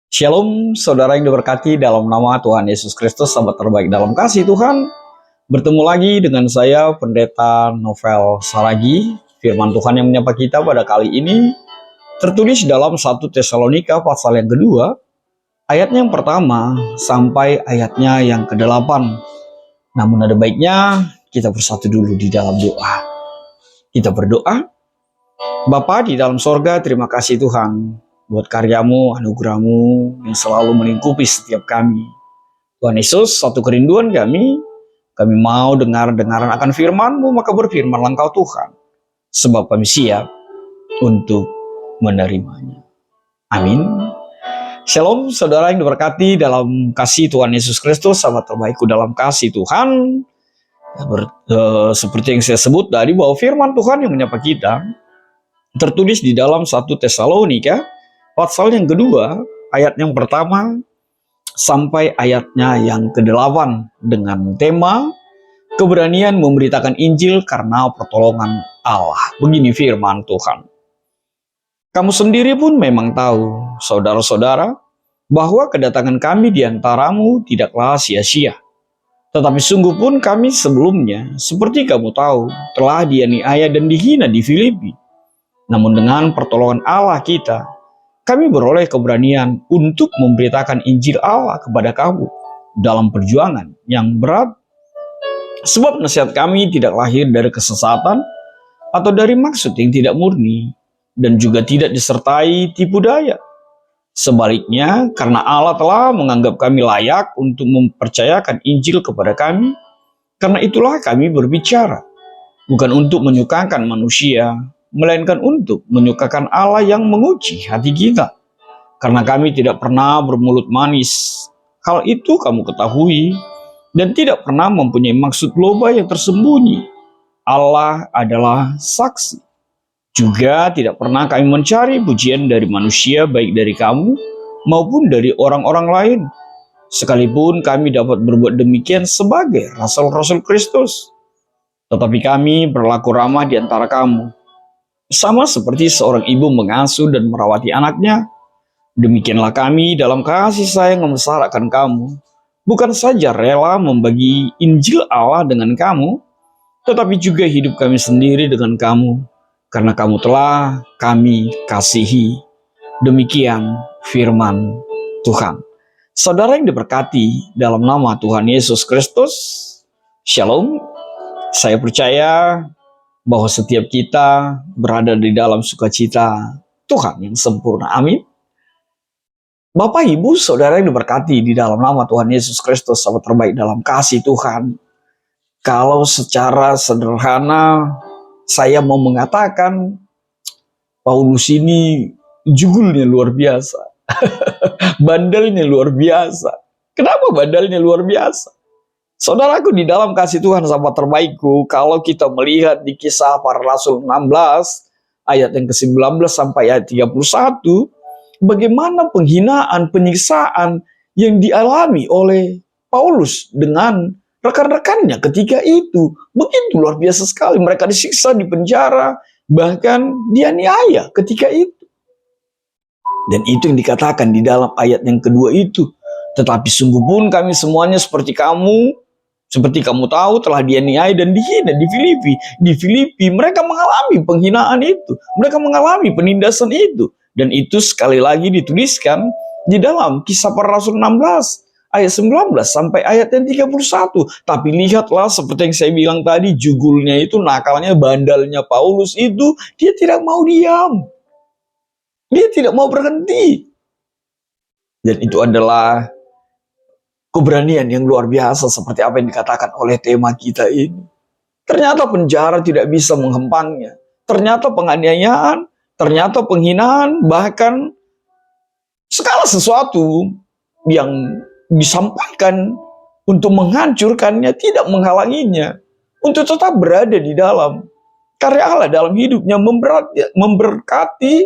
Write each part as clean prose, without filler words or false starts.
Shalom, saudara yang diberkati dalam nama Tuhan Yesus Kristus, sahabat terbaik dalam kasih Tuhan. Bertemu lagi dengan saya, Pendeta Novel Saragi. Firman Tuhan yang menyapa kita pada kali ini tertulis dalam 1 Tesalonika pasal yang kedua, ayatnya yang pertama sampai ayatnya yang ke-8. Namun ada baiknya kita bersatu dulu di dalam doa. Kita berdoa. Bapa di dalam sorga, terima kasih Tuhan buat karyamu, anugerahmu yang selalu melingkupi setiap kami. Tuhan Yesus, satu kerinduan kami mau dengar-dengaran akan firman-Mu, maka berfirmanlah Engkau Tuhan, sebab kami siap untuk menerimanya. Amin. Shalom, saudara yang diberkati dalam kasih Tuhan Yesus Kristus, sahabat terbaikku dalam kasih Tuhan. Seperti yang saya sebut tadi, bahwa firman Tuhan yang menyapa kita tertulis di dalam 1 Tesalonika pasal yang kedua, ayat yang pertama sampai ayatnya yang ke-8 dengan tema keberanian memberitakan Injil karena pertolongan Allah. Begini firman Tuhan. Kamu sendiri pun memang tahu, saudara-saudara, bahwa kedatangan kami di antaramu tidaklah sia-sia. Tetapi sungguh pun kami sebelumnya, seperti kamu tahu, telah dianiaya dan dihina di Filipi. Namun dengan pertolongan Allah kita, kami beroleh keberanian untuk memberitakan Injil Allah kepada kamu dalam perjuangan yang berat. Sebab nasihat kami tidak lahir dari kesesatan atau dari maksud yang tidak murni dan juga tidak disertai tipu daya. Sebaliknya, karena Allah telah menganggap kami layak untuk mempercayakan Injil kepada kami, karena itulah kami berbicara, bukan untuk menyukakan manusia, melainkan untuk menyukakan Allah yang menguji hati kita. Karena kami tidak pernah bermulut manis, hal itu kamu ketahui, dan tidak pernah mempunyai maksud loba yang tersembunyi. Allah adalah saksi. Juga tidak pernah kami mencari pujian dari manusia, baik dari kamu maupun dari orang-orang lain. Sekalipun kami dapat berbuat demikian sebagai rasul-rasul Kristus. Tetapi kami berlaku ramah di antara kamu, sama seperti seorang ibu mengasuh dan merawati anaknya. Demikianlah kami dalam kasih sayang membesarkan kamu, bukan saja rela membagi Injil Allah dengan kamu, tetapi juga hidup kami sendiri dengan kamu, karena kamu telah kami kasihi. Demikian firman Tuhan. Saudara yang diberkati dalam nama Tuhan Yesus Kristus, Shalom. Saya percaya bahwa setiap kita berada di dalam sukacita Tuhan yang sempurna. Amin. Bapak, Ibu, Saudara yang diberkati di dalam nama Tuhan Yesus Kristus, sahabat terbaik dalam kasih Tuhan. Kalau secara sederhana saya mau mengatakan Paulus ini jugulnya luar biasa. Bandelnya luar biasa. Kenapa bandelnya luar biasa? Saudaraku di dalam kasih Tuhan, sahabat terbaikku, kalau kita melihat di Kisah Para Rasul 16, ayat yang ke-19 sampai ayat 31, bagaimana penghinaan, penyiksaan yang dialami oleh Paulus dengan rekan-rekannya ketika itu. Begitu luar biasa sekali, mereka disiksa, dipenjara, bahkan dianiaya ketika itu. Dan itu yang dikatakan di dalam ayat yang kedua itu. Tetapi sungguh pun kami semuanya seperti kamu tahu telah dianiaya dan dihina di Filipi. Di Filipi mereka mengalami penghinaan itu. Mereka mengalami penindasan itu. Dan itu sekali lagi dituliskan di dalam Kisah Para Rasul 16. Ayat 19 sampai ayat yang 31. Tapi lihatlah seperti yang saya bilang tadi. Jugulnya itu, nakalnya, bandalnya Paulus itu. Dia tidak mau diam. Dia tidak mau berhenti. Dan itu adalah keberanian yang luar biasa seperti apa yang dikatakan oleh tema kita ini. Ternyata penjara tidak bisa menghempangnya. Ternyata penganiayaan, ternyata penghinaan, bahkan segala sesuatu yang disampaikan untuk menghancurkannya tidak menghalanginya untuk tetap berada di dalam karya Allah dalam hidupnya, memberkati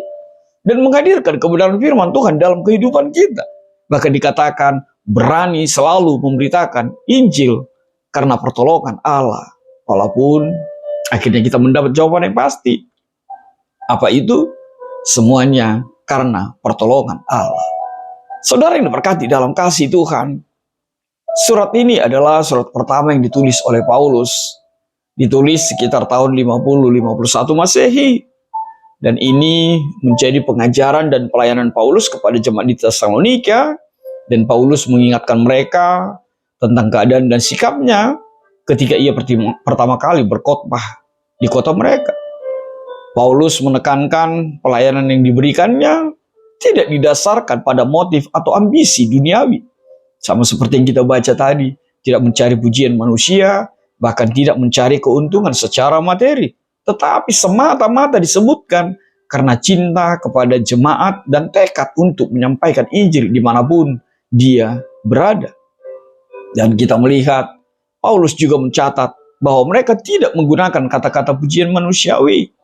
dan menghadirkan kebenaran firman Tuhan dalam kehidupan kita. Bahkan dikatakan berani selalu memberitakan Injil karena pertolongan Allah. Walaupun akhirnya kita mendapat jawaban yang pasti. Apa itu? Semuanya karena pertolongan Allah. Saudara yang diberkati dalam kasih Tuhan, surat ini adalah surat pertama yang ditulis oleh Paulus. Ditulis sekitar tahun 50-51 Masehi. Dan ini menjadi pengajaran dan pelayanan Paulus kepada jemaat di Tesalonika. Dan Paulus mengingatkan mereka tentang keadaan dan sikapnya ketika ia pertama kali berkhotbah di kota mereka. Paulus menekankan pelayanan yang diberikannya tidak didasarkan pada motif atau ambisi duniawi. Sama seperti yang kita baca tadi, tidak mencari pujian manusia, bahkan tidak mencari keuntungan secara materi, tetapi semata-mata disebutkan karena cinta kepada jemaat dan tekad untuk menyampaikan Injil dimanapun dia berada. Dan kita melihat Paulus juga mencatat bahwa mereka tidak menggunakan kata-kata pujian manusiawi,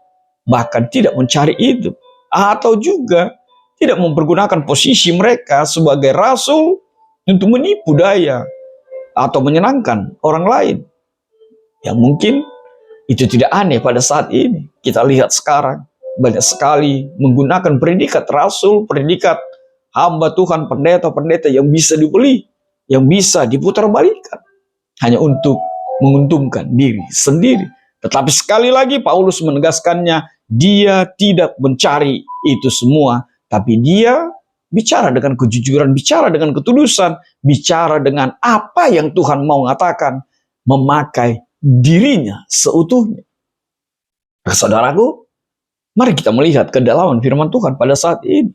bahkan tidak mencari itu, atau juga tidak mempergunakan posisi mereka sebagai rasul untuk menipu daya atau menyenangkan orang lain. Yang mungkin itu tidak aneh pada saat ini. Kita lihat sekarang banyak sekali menggunakan predikat rasul, predikat hamba Tuhan, pendeta-pendeta yang bisa dibeli, yang bisa diputarbalikkan hanya untuk menguntungkan diri sendiri. Tetapi sekali lagi Paulus menegaskannya, dia tidak mencari itu semua, tapi dia bicara dengan kejujuran, bicara dengan ketulusan, bicara dengan apa yang Tuhan mau mengatakan, memakai dirinya seutuhnya. Saudaraku, mari kita melihat kedalaman firman Tuhan pada saat ini.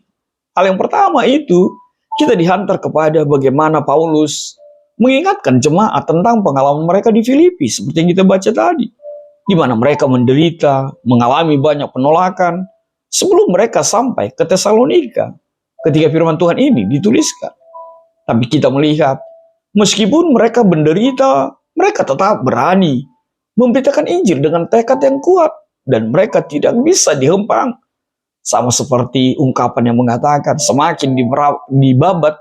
Hal yang pertama itu, kita dihantar kepada bagaimana Paulus mengingatkan jemaat tentang pengalaman mereka di Filipi, seperti yang kita baca tadi, di mana mereka menderita, mengalami banyak penolakan, sebelum mereka sampai ke Tesalonika, ketika firman Tuhan ini dituliskan. Tapi kita melihat, meskipun mereka menderita, mereka tetap berani memberitakan Injil dengan tekad yang kuat, dan mereka tidak bisa dihempang. Sama seperti ungkapan yang mengatakan, semakin dibabat,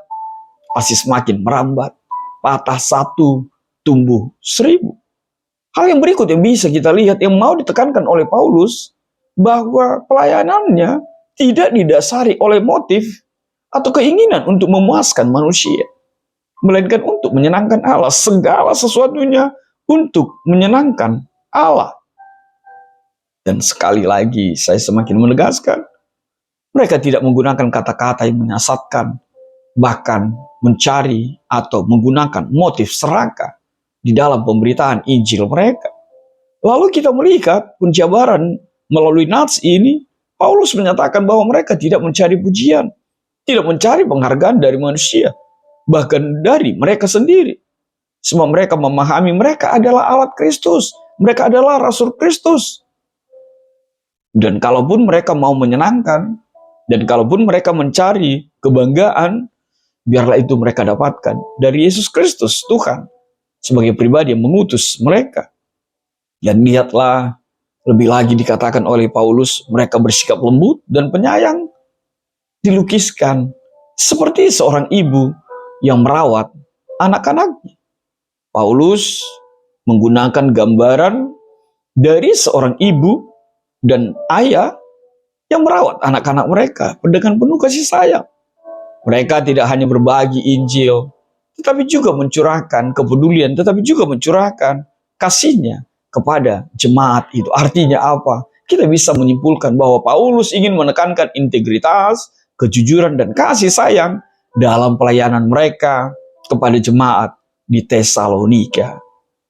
pasti semakin merambat. Patah satu, tumbuh 1000. Hal yang berikut yang bisa kita lihat, yang mau ditekankan oleh Paulus, bahwa pelayanannya tidak didasari oleh motif atau keinginan untuk memuaskan manusia, melainkan untuk menyenangkan Allah. Segala sesuatunya untuk menyenangkan Allah. Dan sekali lagi saya semakin menegaskan, mereka tidak menggunakan kata-kata yang menyesatkan, bahkan mencari atau menggunakan motif serakah di dalam pemberitaan Injil mereka. Lalu kita melihat penjabaran melalui nats ini, Paulus menyatakan bahwa mereka tidak mencari pujian, tidak mencari penghargaan dari manusia, bahkan dari mereka sendiri. Semua mereka memahami mereka adalah alat Kristus, mereka adalah rasul Kristus. Dan kalaupun mereka mau menyenangkan, dan kalaupun mereka mencari kebanggaan, biarlah itu mereka dapatkan dari Yesus Kristus, Tuhan, sebagai pribadi yang mengutus mereka. Dan lihatlah, lebih lagi dikatakan oleh Paulus, mereka bersikap lembut dan penyayang. Dilukiskan seperti seorang ibu yang merawat anak-anaknya. Paulus menggunakan gambaran dari seorang ibu dan ayah yang merawat anak-anak mereka dengan penuh kasih sayang. Mereka tidak hanya berbagi Injil, tetapi juga mencurahkan kepedulian, tetapi juga mencurahkan kasihnya kepada jemaat itu. Artinya apa? Kita bisa menyimpulkan bahwa Paulus ingin menekankan integritas, kejujuran, dan kasih sayang dalam pelayanan mereka kepada jemaat di Tesalonika.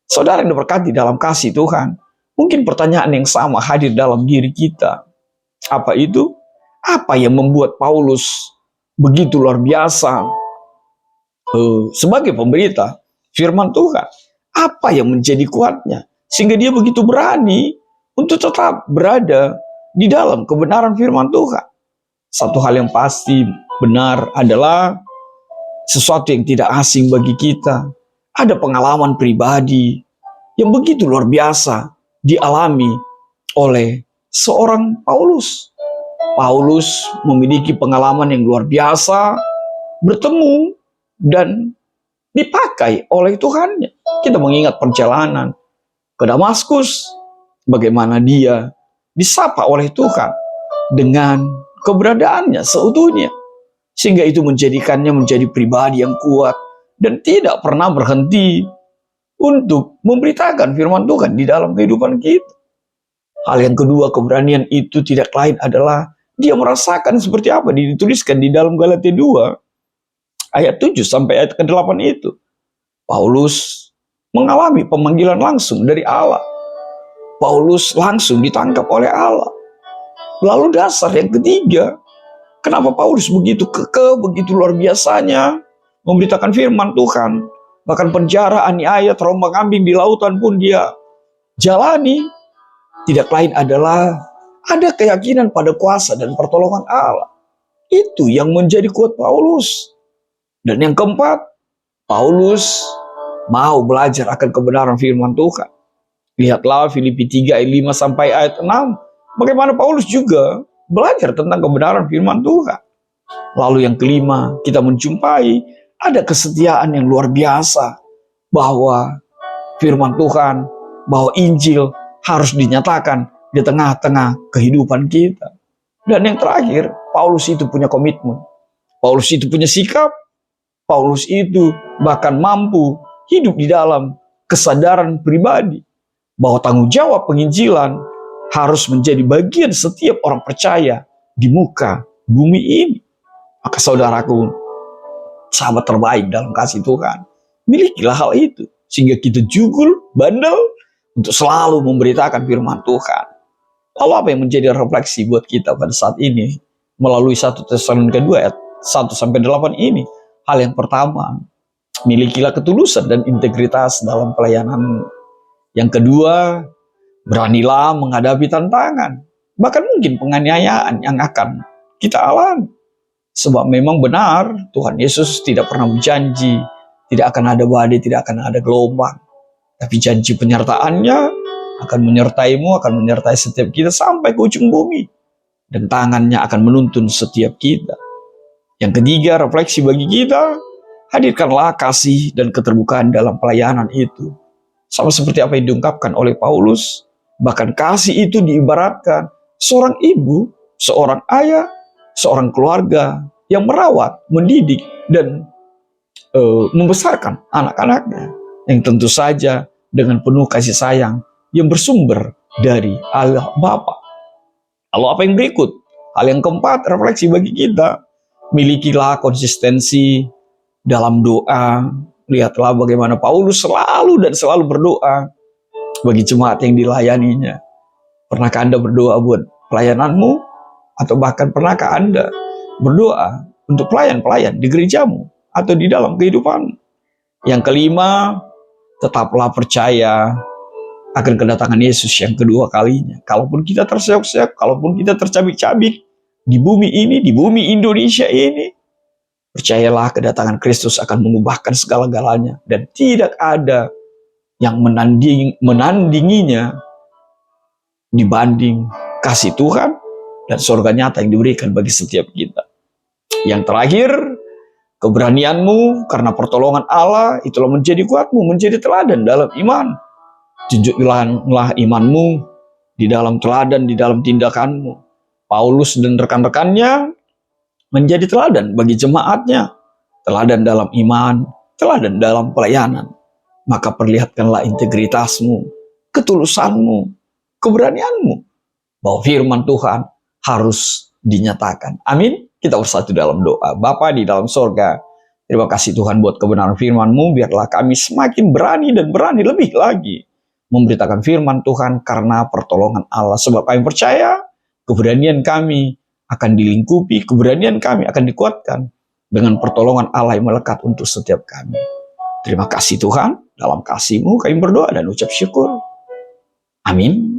Saudara yang diberkati dalam kasih Tuhan, mungkin pertanyaan yang sama hadir dalam diri kita. Apa itu? Apa yang membuat Paulus begitu luar biasa sebagai pemberita firman Tuhan? Apa yang menjadi kuatnya sehingga dia begitu berani untuk tetap berada di dalam kebenaran firman Tuhan? Satu hal yang pasti benar adalah sesuatu yang tidak asing bagi kita. Ada pengalaman pribadi yang begitu luar biasa dialami oleh seorang Paulus. Paulus memiliki pengalaman yang luar biasa, bertemu dan dipakai oleh Tuhannya. Kita mengingat perjalanan ke Damaskus, bagaimana dia disapa oleh Tuhan dengan keberadaannya seutuhnya. Sehingga itu menjadikannya menjadi pribadi yang kuat dan tidak pernah berhenti untuk memberitakan firman Tuhan di dalam kehidupan kita. Hal yang kedua, keberanian itu tidak lain adalah dia merasakan seperti apa dituliskan di dalam Galatia 2 ayat 7 sampai ayat ke-8 itu. Paulus mengalami pemanggilan langsung dari Allah. Paulus langsung ditangkap oleh Allah. Lalu dasar yang ketiga, kenapa Paulus begitu kekeh, begitu luar biasanya memberitakan firman Tuhan. Bahkan penjara, aniaya, terombang-ambing di lautan pun dia jalani. Tidak lain adalah ada keyakinan pada kuasa dan pertolongan Allah. Itu yang menjadi kuat Paulus. Dan yang keempat, Paulus mau belajar akan kebenaran firman Tuhan. Lihatlah Filipi 3 ayat 5 sampai ayat 6. Bagaimana Paulus juga belajar tentang kebenaran firman Tuhan. Lalu yang kelima, kita menjumpai ada kesetiaan yang luar biasa. Bahwa firman Tuhan, bahwa Injil harus dinyatakan di tengah-tengah kehidupan kita. Dan yang terakhir, Paulus itu punya komitmen. Paulus itu punya sikap. Paulus itu bahkan mampu hidup di dalam kesadaran pribadi bahwa tanggung jawab penginjilan harus menjadi bagian setiap orang percaya di muka bumi ini. Maka saudaraku, sahabat terbaik dalam kasih Tuhan, milikilah hal itu sehingga kita jugul, bandel untuk selalu memberitakan firman Tuhan. Lalu apa yang menjadi refleksi buat kita pada saat ini melalui 1 Tesalonika 2 ayat 1 sampai 8 ini? Hal yang pertama, milikilah ketulusan dan integritas dalam pelayanan. Yang kedua, beranilah menghadapi tantangan, bahkan mungkin penganiayaan yang akan kita alami. Sebab memang benar, Tuhan Yesus tidak pernah berjanji tidak akan ada badai, tidak akan ada gelombang. Tapi janji penyertaannya akan menyertaimu, akan menyertai setiap kita sampai ke ujung bumi. Dan tangannya akan menuntun setiap kita. Yang ketiga, refleksi bagi kita, hadirkanlah kasih dan keterbukaan dalam pelayanan itu. Sama seperti apa yang diungkapkan oleh Paulus, bahkan kasih itu diibaratkan seorang ibu, seorang ayah, seorang keluarga yang merawat, mendidik, dan membesarkan anak-anaknya. Yang tentu saja dengan penuh kasih sayang yang bersumber dari Allah Bapa. Lalu apa yang berikut? Hal yang keempat, refleksi bagi kita. Milikilah konsistensi dalam doa. Lihatlah bagaimana Paulus selalu dan selalu berdoa bagi jemaat yang dilayaninya. Pernahkah Anda berdoa buat pelayananmu? Atau bahkan pernahkah Anda berdoa untuk pelayan-pelayan di gerejamu atau di dalam kehidupanmu? Yang kelima, tetaplah percaya akan kedatangan Yesus yang kedua kalinya. Kalaupun kita terseok-seok, kalaupun kita tercabik-cabik di bumi ini, di bumi Indonesia ini, percayalah kedatangan Kristus akan mengubahkan segala-galanya. Dan tidak ada yang menandinginya dibanding kasih Tuhan dan surga nyata yang diberikan bagi setiap kita. Yang terakhir, keberanianmu karena pertolongan Allah itulah menjadi kuatmu, menjadi teladan dalam iman. Tunjukkanlah imanmu di dalam teladan, di dalam tindakanmu. Paulus dan rekan-rekannya menjadi teladan bagi jemaatnya. Teladan dalam iman, teladan dalam pelayanan. Maka perlihatkanlah integritasmu, ketulusanmu, keberanianmu. Bahwa firman Tuhan harus dinyatakan. Amin. Kita bersatu dalam doa. Bapa di dalam sorga, terima kasih Tuhan buat kebenaran firman-Mu. Biarlah kami semakin berani dan berani lebih lagi memberitakan firman Tuhan karena pertolongan Allah. Sebab kami percaya keberanian kami akan dilingkupi, keberanian kami akan dikuatkan dengan pertolongan Allah yang melekat untuk setiap kami. Terima kasih Tuhan, dalam kasih-Mu kami berdoa dan ucap syukur. Amin.